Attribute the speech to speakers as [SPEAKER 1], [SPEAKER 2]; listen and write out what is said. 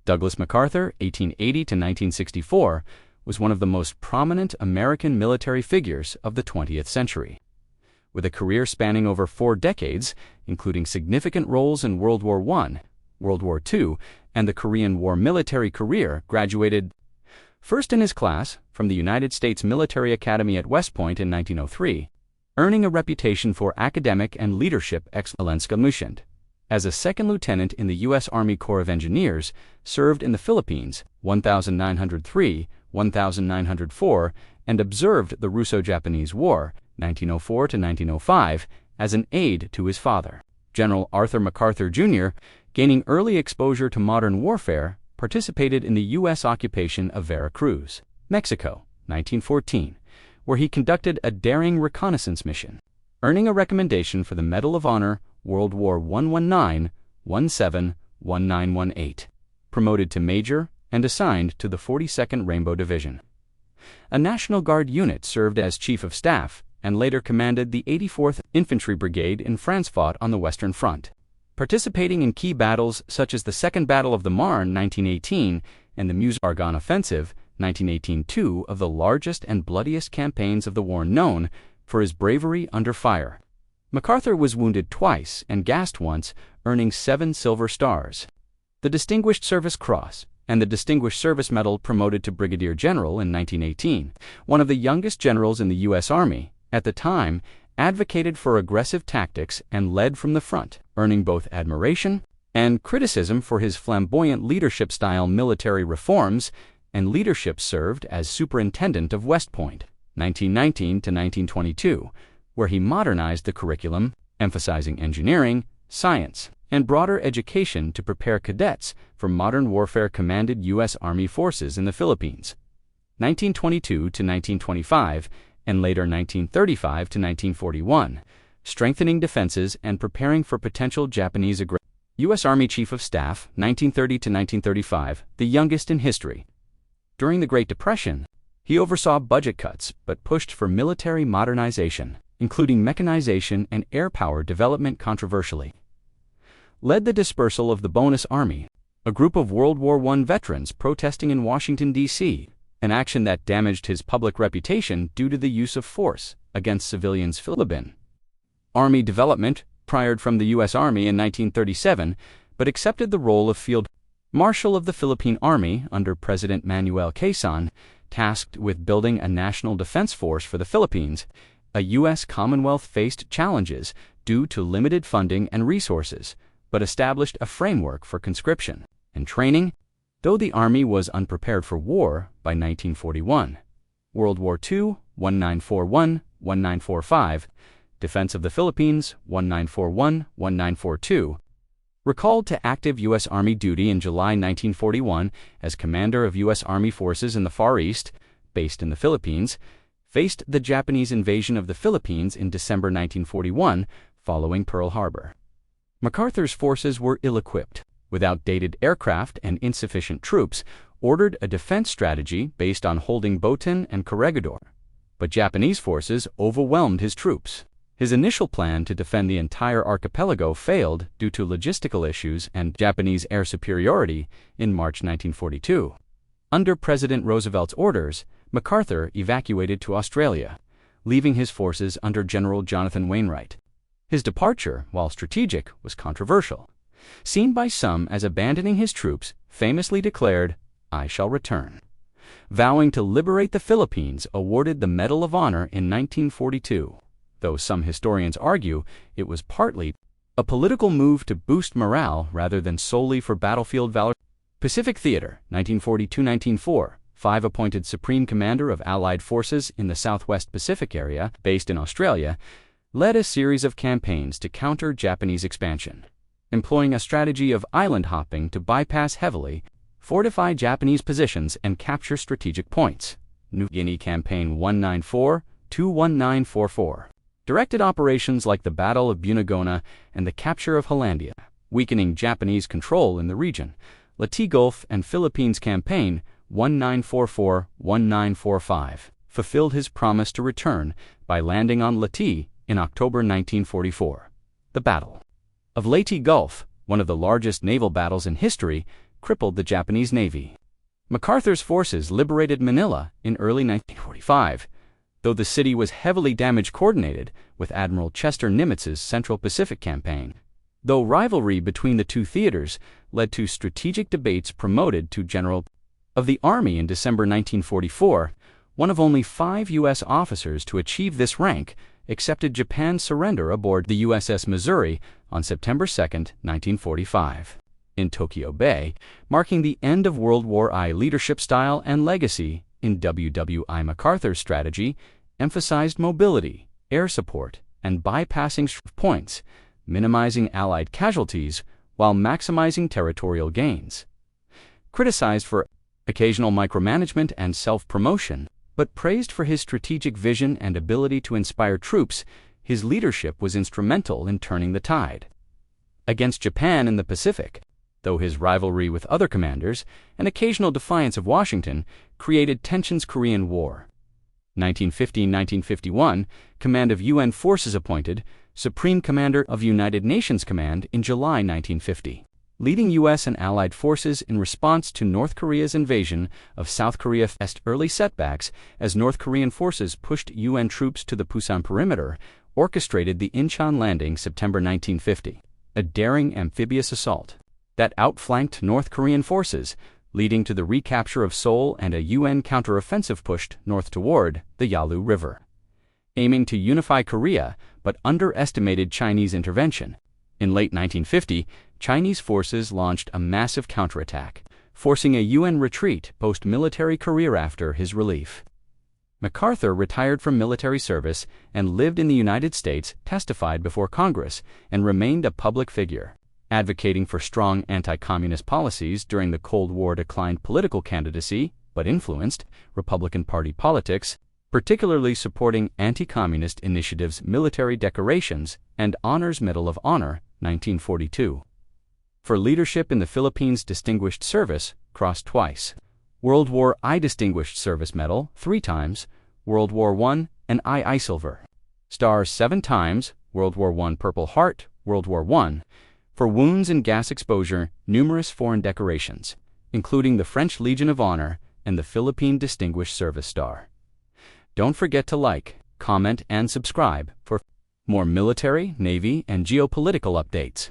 [SPEAKER 1] Douglas MacArthur, 1880 to 1964, was one of the most prominent American military figures of the 20th century. With a career spanning over 4 decades, including significant roles in World War I, World War II, and the Korean War military career, graduated first in his class from the United States Military Academy at West Point in 1903, earning a reputation for academic and leadership excellence. As a second lieutenant in the U.S. Army Corps of Engineers, served in the Philippines 1903-1904, and observed the Russo-Japanese War 1904 to 1905 as an aide to his father. General Arthur MacArthur, Jr., gaining early exposure to modern warfare, participated in the U.S. occupation of Veracruz, Mexico, 1914, where he conducted a daring reconnaissance mission, earning a recommendation for the Medal of Honor World War I 1918, promoted to Major and assigned to the 42nd Rainbow Division. A National Guard unit served as Chief of Staff and later commanded the 84th Infantry Brigade in France. Fought on the Western Front, participating in key battles such as the Second Battle of the Marne 1918 and the Meuse-Argonne Offensive 1918, 2 of the largest and bloodiest campaigns of the war, known for his bravery under fire. MacArthur was wounded twice and gassed once, earning 7 Silver Stars, the Distinguished Service Cross, and the Distinguished Service Medal, promoted to Brigadier General in 1918. One of the youngest generals in the U.S. Army, at the time, advocated for aggressive tactics and led from the front, earning both admiration and criticism for his flamboyant leadership style. Military reforms and leadership. Served as Superintendent of West Point, 1919 to 1922, where he modernized the curriculum, emphasizing engineering, science, and broader education to prepare cadets for modern warfare. Commanded U.S. Army forces in the Philippines, 1922 to 1925, and later 1935 to 1941, strengthening defenses and preparing for potential Japanese aggression. U.S. Army Chief of Staff, 1930 to 1935, the youngest in history. During the Great Depression, he oversaw budget cuts but pushed for military modernization, including mechanization and air power development. Controversially, led the dispersal of the Bonus Army, a group of World War I veterans protesting in Washington, D.C., an action that damaged his public reputation due to the use of force against civilians. Philippine Army development, prior from the U.S. Army in 1937, but accepted the role of Field Marshal of the Philippine Army under President Manuel Quezon, tasked with building a national defense force for the Philippines. A U.S. Commonwealth faced challenges due to limited funding and resources, but established a framework for conscription and training, though the Army was unprepared for war by 1941. World War II, 1941-1945, Defense of the Philippines, 1941-1942, recalled to active U.S. Army duty in July 1941 as commander of U.S. Army forces in the Far East, based in the Philippines, faced the Japanese invasion of the Philippines in December 1941 following Pearl Harbor. MacArthur's forces were ill-equipped, with outdated aircraft and insufficient troops, ordered a defense strategy based on holding Botan and Corregidor, but Japanese forces overwhelmed his troops. His initial plan to defend the entire archipelago failed due to logistical issues and Japanese air superiority in March 1942. Under President Roosevelt's orders, MacArthur evacuated to Australia, leaving his forces under General Jonathan Wainwright. His departure, while strategic, was controversial. Seen by some as abandoning his troops, famously declared, "I shall return," vowing to liberate the Philippines. Awarded the Medal of Honor in 1942, though some historians argue it was partly a political move to boost morale rather than solely for battlefield valor. Pacific Theater, 1942-1904, 5 appointed Supreme Commander of Allied Forces in the Southwest Pacific area, based in Australia, led a series of campaigns to counter Japanese expansion, employing a strategy of island hopping to bypass heavily fortify Japanese positions and capture strategic points. New Guinea Campaign 194-1944 directed operations like the Battle of Bunagona and the capture of Hollandia, weakening Japanese control in the region. Leyte Gulf and Philippines Campaign 1944-1945 fulfilled his promise to return by landing on Leyte in October 1944. The Battle of Leyte Gulf, one of the largest naval battles in history, crippled the Japanese Navy. MacArthur's forces liberated Manila in early 1945, though the city was heavily damage coordinated with Admiral Chester Nimitz's Central Pacific Campaign. Though rivalry between the two theaters led to strategic debates promoted to General of the Army in December 1944, one of only 5 U.S. officers to achieve this rank accepted Japan's surrender aboard the USS Missouri on September 2, 1945, in Tokyo Bay, marking the end of World War I leadership style and legacy. In WWII, MacArthur's strategy emphasized mobility, air support, and bypassing points, minimizing Allied casualties while maximizing territorial gains. Criticized for occasional micromanagement and self-promotion, but praised for his strategic vision and ability to inspire troops, his leadership was instrumental in turning the tide against Japan in the Pacific, though his rivalry with other commanders and occasional defiance of Washington created tensions. Korean War. 1950-1951, command of UN forces appointed Supreme Commander of United Nations Command in July 1950, leading U.S. and Allied forces in response to North Korea's invasion of South Korea. Faced early setbacks as North Korean forces pushed UN troops to the Pusan perimeter, orchestrated the Incheon landing September 1950, a daring amphibious assault that outflanked North Korean forces, leading to the recapture of Seoul and a UN counteroffensive pushed north toward the Yalu River, aiming to unify Korea but underestimated Chinese intervention. In late 1950, Chinese forces launched a massive counterattack, forcing a UN retreat post-military career. After his relief, MacArthur retired from military service and lived in the United States, testified before Congress, and remained a public figure, advocating for strong anti-communist policies during the Cold War. Declined political candidacy, but influenced Republican Party politics, particularly supporting anti-communist initiatives. Military decorations and Honors Medal of Honor, 1942. For leadership in the Philippines. Distinguished Service Cross twice. World War I Distinguished Service Medal 3 times, World War I and II Silver Stars 7 times, World War I Purple Heart, World War I. For wounds and gas exposure, numerous foreign decorations, including the French Legion of Honor and the Philippine Distinguished Service Star. Don't forget to like, comment, and subscribe for more military, Navy, and geopolitical updates.